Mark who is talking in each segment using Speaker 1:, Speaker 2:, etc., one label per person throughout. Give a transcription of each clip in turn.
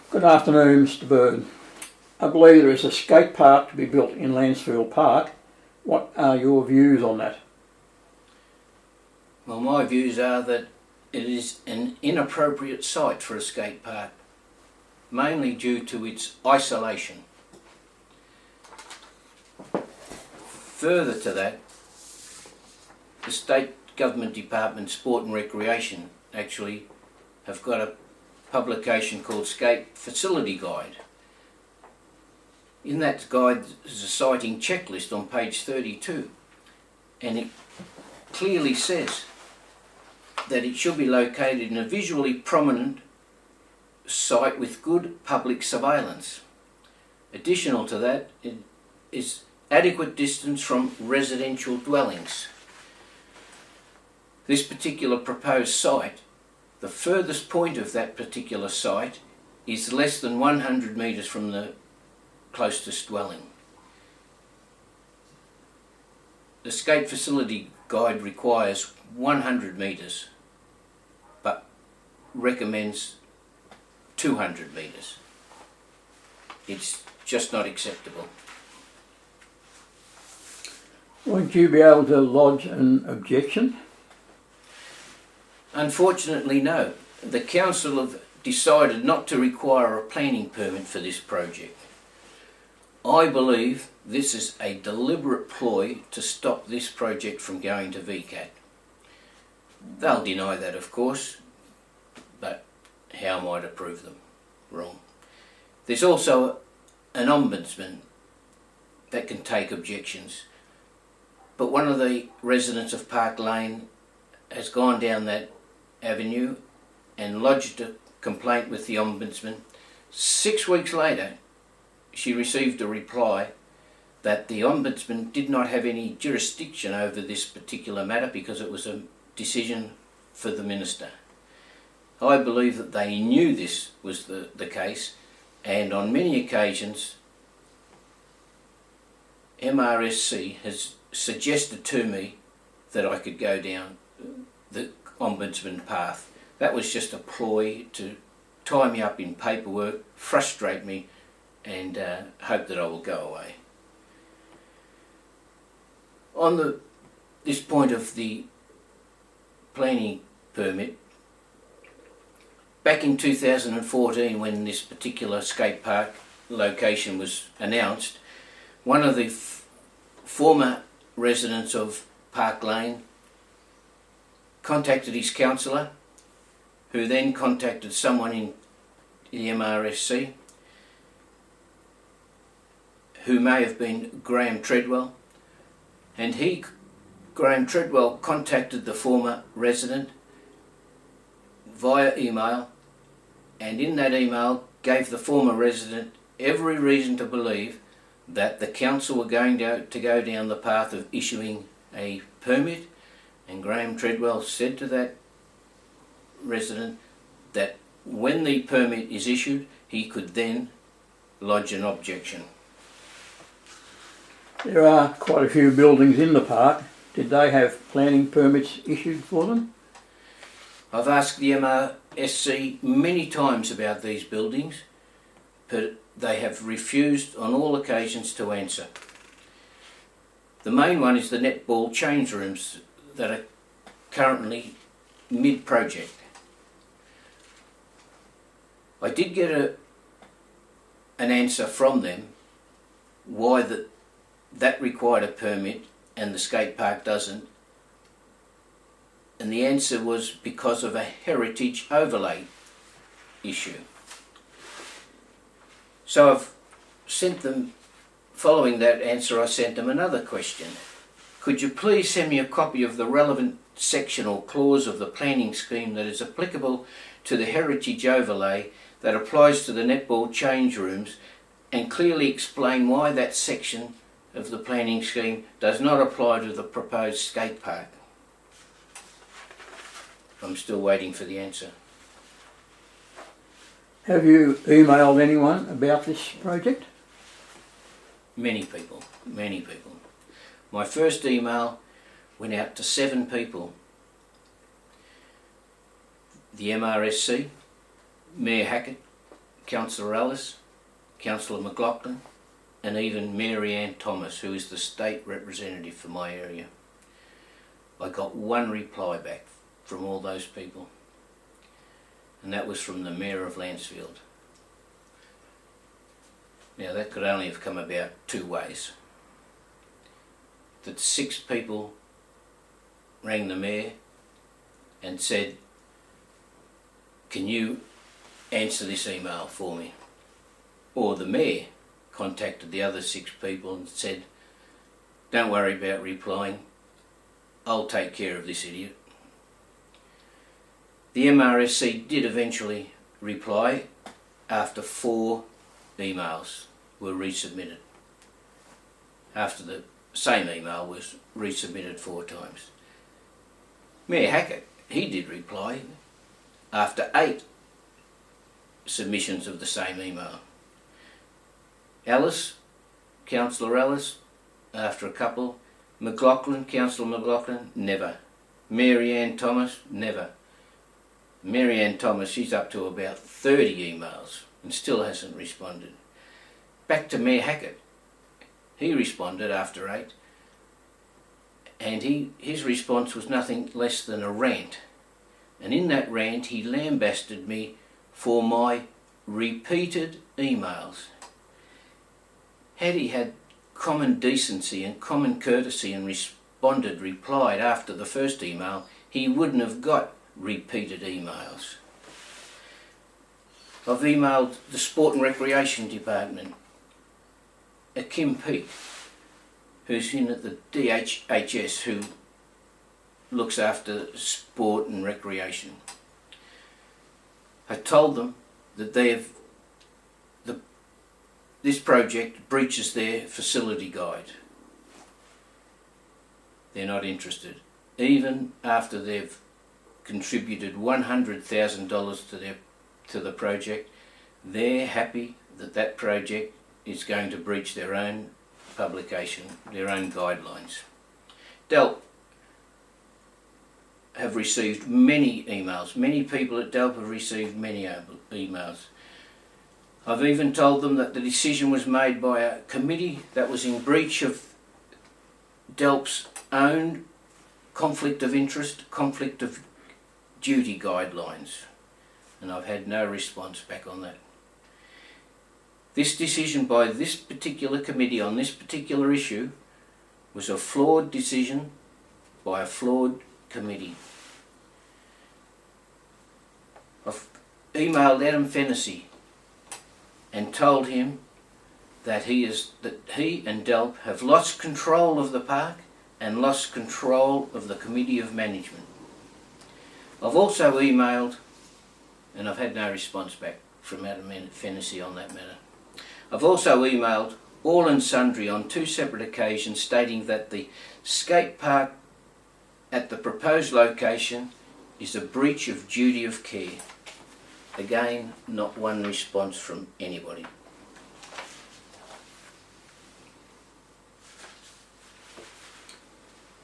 Speaker 1: Good afternoon, Mr. Bird. I believe there is a skate park to be built in Lancefield Park. What are your views on that?
Speaker 2: Well, my views are that it is an inappropriate site for a skate park, mainly due to its isolation. Further to that, the State Government Department Sport and Recreation actually have got a publication called Skate Facility Guide. In that guide there's a siting checklist on page 32, and it clearly says that it should be located in a visually prominent site with good public surveillance. Additional to that, it is adequate distance from residential dwellings. This particular proposed site, the furthest point of that particular site is less than 100 metres from the closest dwelling. The Skate Facility Guide requires 100 metres but recommends 200 metres. It's just not acceptable.
Speaker 1: Won't you be able to lodge an objection?
Speaker 2: Unfortunately, no. The council have decided not to require a planning permit for this project. I believe this is a deliberate ploy to stop this project from going to VCAT. They'll deny that, of course, but how am I to prove them wrong? There's also an ombudsman that can take objections, but one of the residents of Park Lane has gone down that avenue and lodged a complaint with the ombudsman. 6 weeks later, she received a reply that the ombudsman did not have any jurisdiction over this particular matter because it was a decision for the minister. I believe that they knew this was the case, and on many occasions MRSC has suggested to me that I could go down the ombudsman path. That was just a ploy to tie me up in paperwork, frustrate me, and hope that I will go away. On this point of the planning permit, back in 2014 when this particular skate park location was announced, one of the former residents of Park Lane contacted his councillor, who then contacted someone in the MRSC, who may have been Graham Treadwell, and Graham Treadwell contacted the former resident via email, and in that email gave the former resident every reason to believe that the council were going to go down the path of issuing a permit, and Graham Treadwell said to that resident that when the permit is issued, he could then lodge an objection.
Speaker 1: There are quite a few buildings in the park. Did they have planning permits issued for them?
Speaker 2: I've asked the MRSC many times about these buildings, but they have refused on all occasions to answer. The main one is the netball change rooms that are currently mid-project. I did get an answer from them why that required a permit and the skate park doesn't, and the answer was because of a heritage overlay issue. So I've sent them, following that answer, I sent them another question. Could you please send me a copy of the relevant section or clause of the planning scheme that is applicable to the heritage overlay that applies to the netball change rooms, and clearly explain why that section of the planning scheme does not apply to the proposed skate park? I'm still waiting for the answer.
Speaker 1: Have you emailed anyone about this project?
Speaker 2: Many people. My first email went out to 7 people. The MRSC, Mayor Hackett, Councillor Ellis, Councillor McLaughlin, and even Mary Ann Thomas, who is the state representative for my area. I got one reply back from all those people, and that was from the Mayor of Lancefield. Now that could only have come about two ways. That 6 people rang the Mayor and said, "Can you answer this email for me?" Or the Mayor contacted the other 6 people and said, "Don't worry about replying, I'll take care of this idiot." The MRSC did eventually reply after 4 emails were resubmitted. After the same email was resubmitted 4 times. Mayor Hackett, he did reply after 8 submissions of the same email. Ellis, Councillor Ellis, after a couple. McLaughlin, Councillor McLaughlin, never. Mary Ann Thomas, never. Mary Ann Thomas, she's up to about 30 emails and still hasn't responded. Back to Mayor Hackett. He responded after 8, and his response was nothing less than a rant. And in that rant he lambasted me for my repeated emails. Had he had common decency and common courtesy and replied after the first email, he wouldn't have got repeated emails. I've emailed the Sport and Recreation Department, Kim Peake, who's in at the DHHS, who looks after sport and recreation. I told them that this project breaches their facility guide. They're not interested. Even after they've contributed $100,000 to the project, they're happy that project is going to breach their own publication, their own guidelines. DELP have received many emails. Many people at DELP have received many emails. I've even told them that the decision was made by a committee that was in breach of DELP's own conflict of interest, conflict of duty guidelines, and I've had no response back on that. This decision by this particular committee on this particular issue was a flawed decision by a flawed committee. I've emailed Adam Fennessy and told him that he and DELP have lost control of the park and lost control of the Committee of Management. I've also emailed, and I've had no response back from Adam Fennessy on that matter. I've also emailed all and sundry on 2 separate occasions stating that the skate park at the proposed location is a breach of duty of care. Again, not one response from anybody.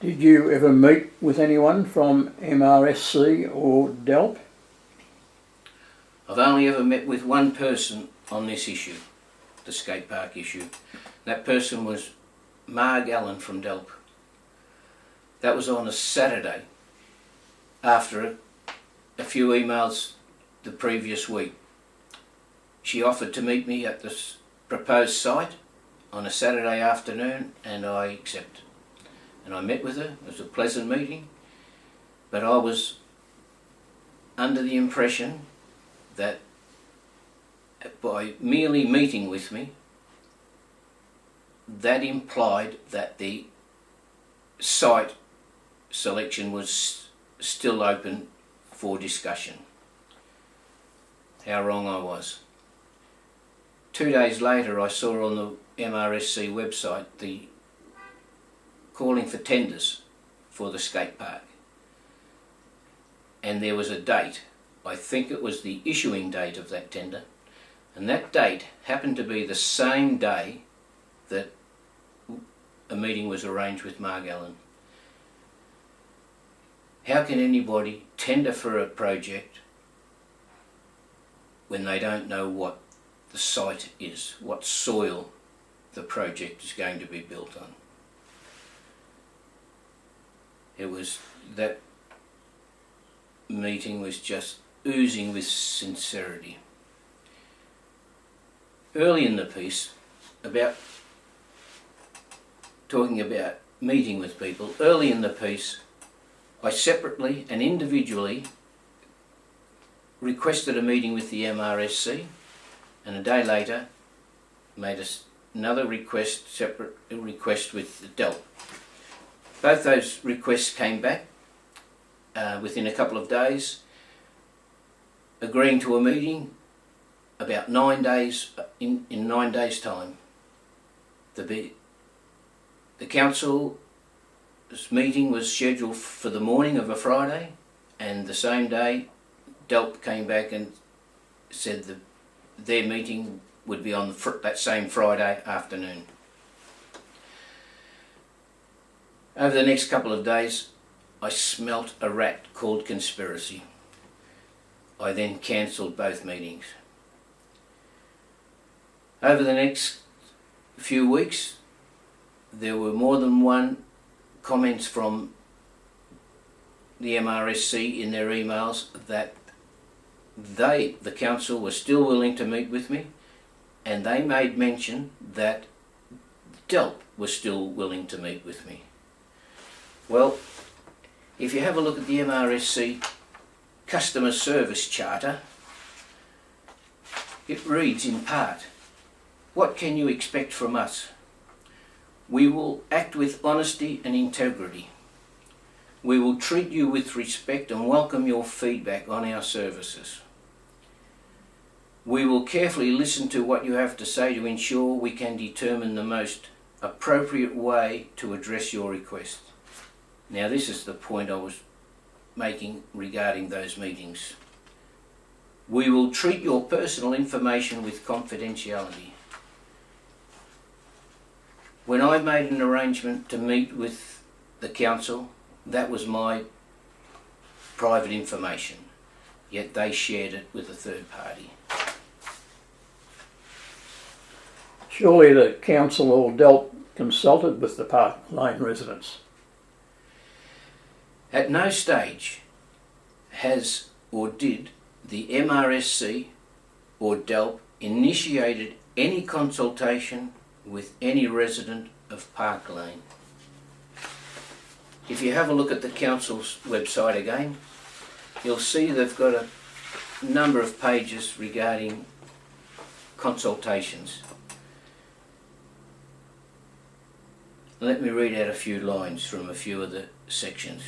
Speaker 1: Did you ever meet with anyone from MRSC or DELP?
Speaker 2: I've only ever met with one person on this issue, the skate park issue. That person was Marg Allen from DELP. That was on a Saturday after a few emails the previous week. She offered to meet me at this proposed site on a Saturday afternoon, and I accepted. And I met with her. It was a pleasant meeting, but I was under the impression that by merely meeting with me, that implied that the site selection was still open for discussion. How wrong I was. 2 days later I saw on the MRSC website the calling for tenders for the skate park, and there was a date. I think it was the issuing date of that tender, and that date happened to be the same day that a meeting was arranged with Marg Allen. How can anybody tender for a project when they don't know what the site is, what soil the project is going to be built on. That meeting was just oozing with sincerity. Early in the piece, talking about meeting with people, early in the piece, I separately and individually requested a meeting with the MRSC, and a day later made another separate request with DELP. Both those requests came back within a couple of days, agreeing to a meeting about 9 days, in 9 days' time. The council's meeting was scheduled for the morning of a Friday, and the same day DELP came back and said that their meeting would be on that same Friday afternoon. Over the next couple of days, I smelt a rat called conspiracy. I then cancelled both meetings. Over the next few weeks, there were more than one comments from the MRSC in their emails that the council was still willing to meet with me, and they made mention that DELP was still willing to meet with me. Well, if you have a look at the MRSC Customer Service Charter, it reads in part, "What can you expect from us? We will act with honesty and integrity. We will treat you with respect and welcome your feedback on our services. We will carefully listen to what you have to say to ensure we can determine the most appropriate way to address your request." Now, this is the point I was making regarding those meetings. We will treat your personal information with confidentiality. When I made an arrangement to meet with the council, that was my private information, yet they shared it with a third party.
Speaker 1: Surely the council or DELP consulted with the Park Lane residents.
Speaker 2: At no stage has or did the MRSC or DELP initiated any consultation with any resident of Park Lane. If you have a look at the council's website again, you'll see they've got a number of pages regarding consultations. Let me read out a few lines from a few of the sections.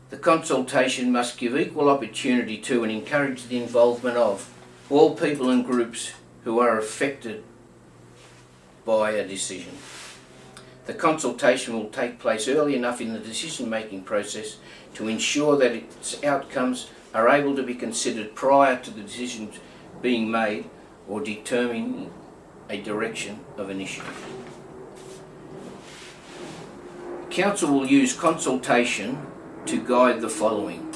Speaker 2: The consultation must give equal opportunity to and encourage the involvement of all people and groups who are affected by a decision. The consultation will take place early enough in the decision-making process to ensure that its outcomes are able to be considered prior to the decisions being made or determining a direction of initiative. Council will use consultation to guide the following: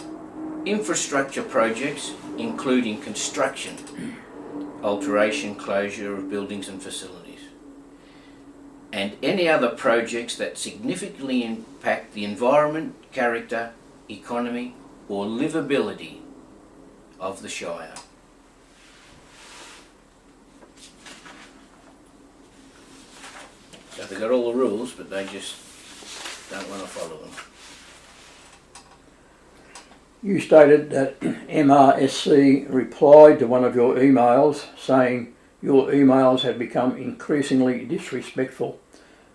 Speaker 2: infrastructure projects, including construction, alteration, closure of buildings and facilities, and any other projects that significantly impact the environment, character, economy, or livability of the Shire. So they've got all the rules, but they just don't want to follow them.
Speaker 1: You stated that MRSC replied to one of your emails saying your emails had become increasingly disrespectful,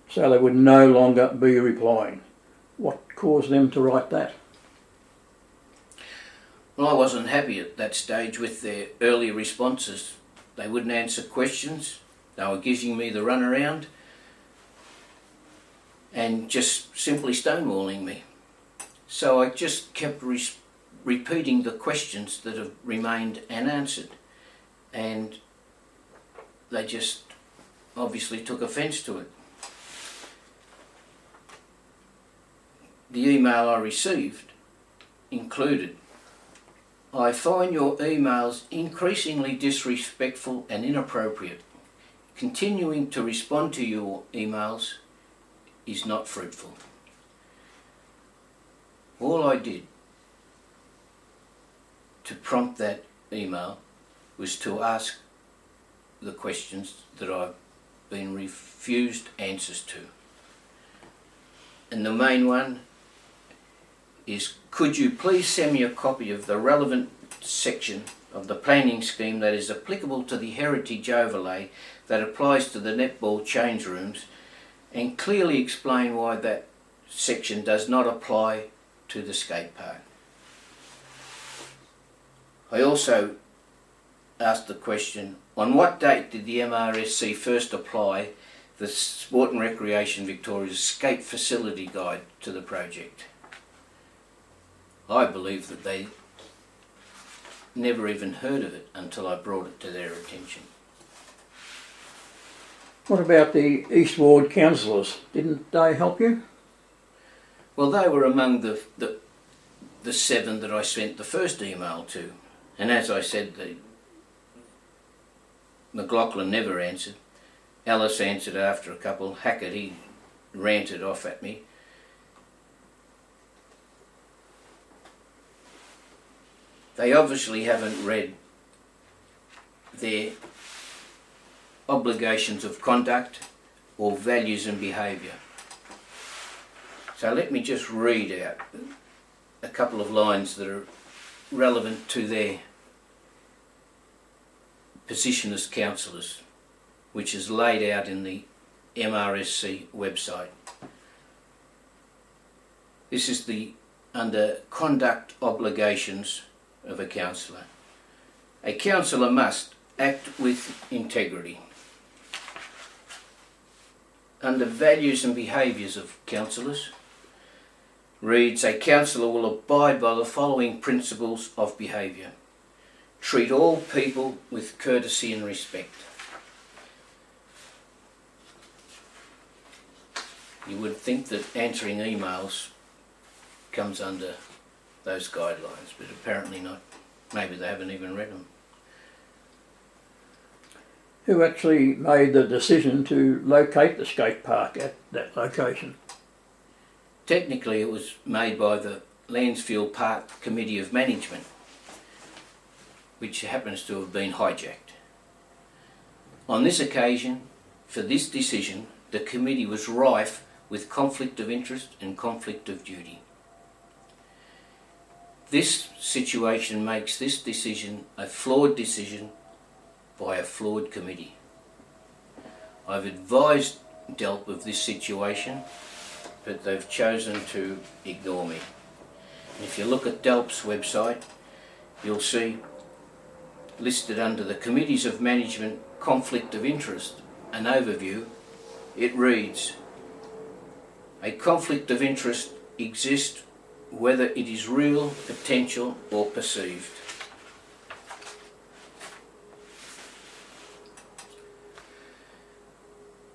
Speaker 1: so they would no longer be replying. What caused them to write that?
Speaker 2: Well, I wasn't happy at that stage with their early responses. They wouldn't answer questions. They were giving me the runaround and just simply stonewalling me. So I just kept repeating the questions that have remained unanswered, and they just obviously took offence to it. The email I received included, I find your emails increasingly disrespectful and inappropriate. Continuing to respond to your emails is not fruitful. All I did to prompt that email was to ask the questions that I've been refused answers to. And the main one is, could you please send me a copy of the relevant section of the planning scheme that is applicable to the heritage overlay that applies to the netball change rooms, and clearly explain why that section does not apply to the skate park. I also asked the question, on what date did the MRSC first apply the Sport and Recreation Victoria's skate facility guide to the project? I believe that they never even heard of it until I brought it to their attention.
Speaker 1: What about the East Ward councillors? Didn't they help you?
Speaker 2: Well, they were among the 7 that I sent the first email to. And as I said, McLaughlin never answered. Ellis answered after a couple. Hackett, he ranted off at me. They obviously haven't read their obligations of conduct or values and behaviour. So let me just read out a couple of lines that are relevant to their position as councillors, which is laid out in the MRSC website. This is under conduct obligations of a councillor. A councillor must act with integrity. Under values and behaviours of councillors, reads, a councillor will abide by the following principles of behaviour. Treat all people with courtesy and respect. You would think that answering emails comes under those guidelines, but apparently not. Maybe they haven't even read them.
Speaker 1: Who actually made the decision to locate the skate park at that location?
Speaker 2: Technically it was made by the Lancefield Park Committee of Management, which happens to have been hijacked. On this occasion, for this decision, the committee was rife with conflict of interest and conflict of duty. This situation makes this decision a flawed decision by a flawed committee. I've advised DELP of this situation, but they've chosen to ignore me. And if you look at DELP's website, you'll see listed under the Committees of Management Conflict of Interest, an overview. It reads, a conflict of interest exists whether it is real, potential or perceived.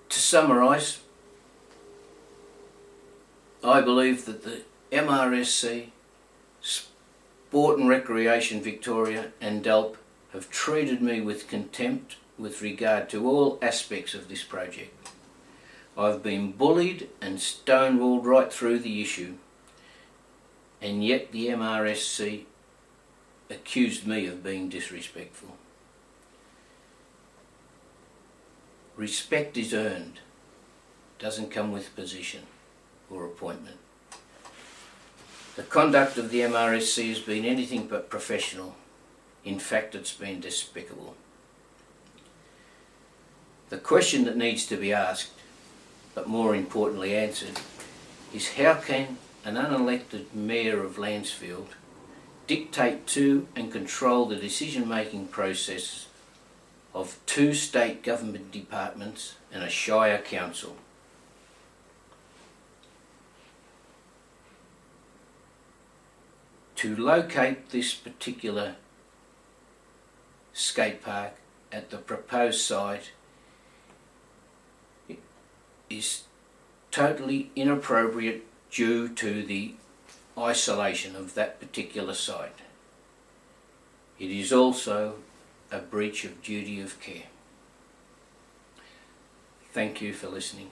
Speaker 2: To summarise, I believe that the MRSC, Sport and Recreation Victoria and DELP have treated me with contempt with regard to all aspects of this project. I've been bullied and stonewalled right through the issue, and yet the MRSC accused me of being disrespectful. Respect is earned, doesn't come with position or appointment. The conduct of the MRSC has been anything but professional. In fact, it's been despicable. The question that needs to be asked, but more importantly answered, is how can an unelected mayor of Lancefield dictate to and control the decision-making process of 2 state government departments and a shire council? To locate this particular skate park at the proposed site is totally inappropriate due to the isolation of that particular site. It is also a breach of duty of care. Thank you for listening.